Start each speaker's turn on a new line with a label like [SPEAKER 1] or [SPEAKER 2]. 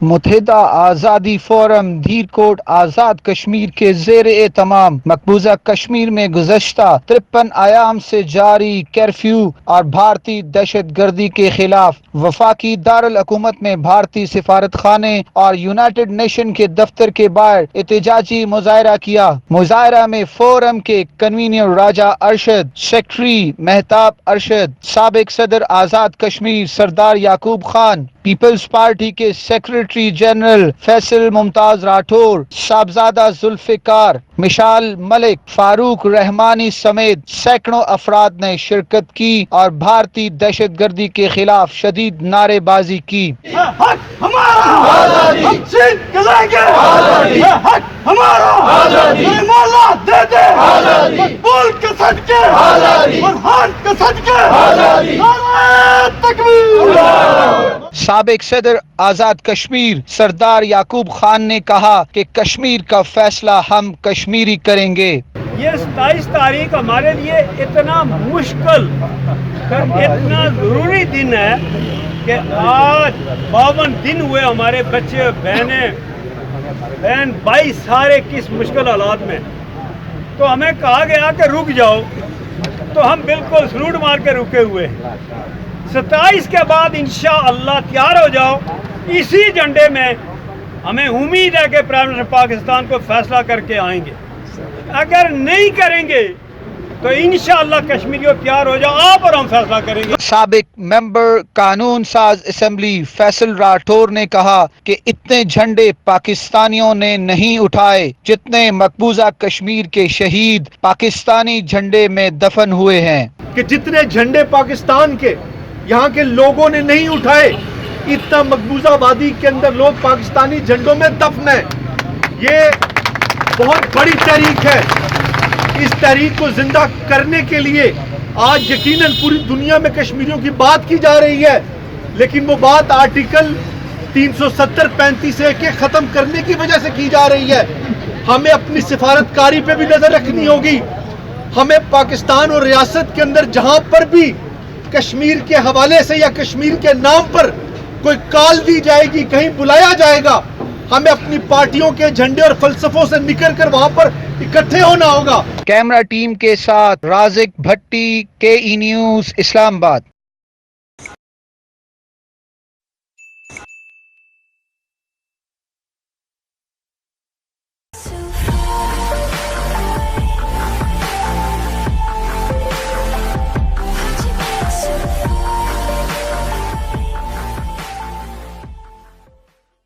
[SPEAKER 1] متحدہ آزادی فورم دھیر کوٹ آزاد کشمیر کے زیر اہتمام مقبوضہ کشمیر میں گزشتہ 53 ایام سے جاری کرفیو اور بھارتی دہشت گردی کے خلاف وفاقی دارالحکومت میں بھارتی سفارت خانے اور یونائیٹڈ نیشن کے دفتر کے باہر احتجاجی مظاہرہ کیا۔ مظاہرہ میں فورم کے کنوینر راجہ ارشد، سیکرٹری مہتاب ارشد، سابق صدر آزاد کشمیر سردار یعقوب خان، پیپلز پارٹی کے سیکرٹری جنرل فیصل ممتاز راٹھور، صاحبزادہ ذوالفقار، مشال ملک، فاروق رحمانی سمیت سینکڑوں افراد نے شرکت کی اور بھارتی دہشت گردی کے خلاف شدید نعرے بازی کی۔
[SPEAKER 2] حق ہمارا، ہم سیٹ لیں گے، حق ہمارا، مولا دے دے، مقبول کے صدقے، برہان کے صدقے، نعرہ تکبیر۔
[SPEAKER 1] سابق صدر آزاد کشمیر سردار یعقوب خان نے کہا کہ کشمیر کا فیصلہ ہم کشمیری کریں گے۔
[SPEAKER 2] یہ 27 تاریخ ہمارے لیے اتنا مشکل اتنا ضروری دن ہے کہ آج 52 دن ہوئے ہمارے بچے بہن بھائی سارے کس مشکل حالات میں، تو ہمیں کہا گیا کہ رک جاؤ، تو ہم بالکل سلوٹ مار کے رکے ہوئے ہیں۔ 27 کے بعد انشاءاللہ تیار ہو جاؤ، اسی جھنڈے میں ہمیں امید ہے کہ پرائم منسٹر پاکستان کو فیصلہ کر کے آئیں گے۔ اگر نہیں کریں گے تو انشاءاللہ کشمیریوں تیار ہو جاؤ، آپ اور ہم فیصلہ کریں گے۔
[SPEAKER 1] سابق ممبر قانون ساز اسمبلی فیصل راٹھور نے کہا کہ اتنے جھنڈے پاکستانیوں نے نہیں اٹھائے جتنے مقبوضہ کشمیر کے شہید پاکستانی جھنڈے میں دفن ہوئے ہیں۔
[SPEAKER 3] کہ جتنے جھنڈے پاکستان کے یہاں کے لوگوں نے نہیں اٹھائے، اتنا مقبوضہ آبادی کے اندر لوگ پاکستانی جھنڈوں میں دفن ہیں۔ یہ بہت بڑی تحریک ہے۔ اس تحریک کو زندہ کرنے کے لیے آج یقیناً پوری دنیا میں کشمیریوں کی بات کی جا رہی ہے، لیکن وہ بات آرٹیکل 370-35 کے ختم کرنے کی وجہ سے کی جا رہی ہے۔ ہمیں اپنی سفارتکاری پہ بھی نظر رکھنی ہوگی۔ ہمیں پاکستان اور ریاست کے اندر جہاں پر بھی کشمیر کے حوالے سے یا کشمیر کے نام پر کوئی کال دی جائے گی، کہیں بلایا جائے گا، ہمیں اپنی پارٹیوں کے جھنڈے اور فلسفوں سے نکل کر وہاں پر اکٹھے ہونا ہوگا۔
[SPEAKER 1] کیمرہ ٹیم کے ساتھ رازق بھٹی، کے ای نیوز، اسلام آباد۔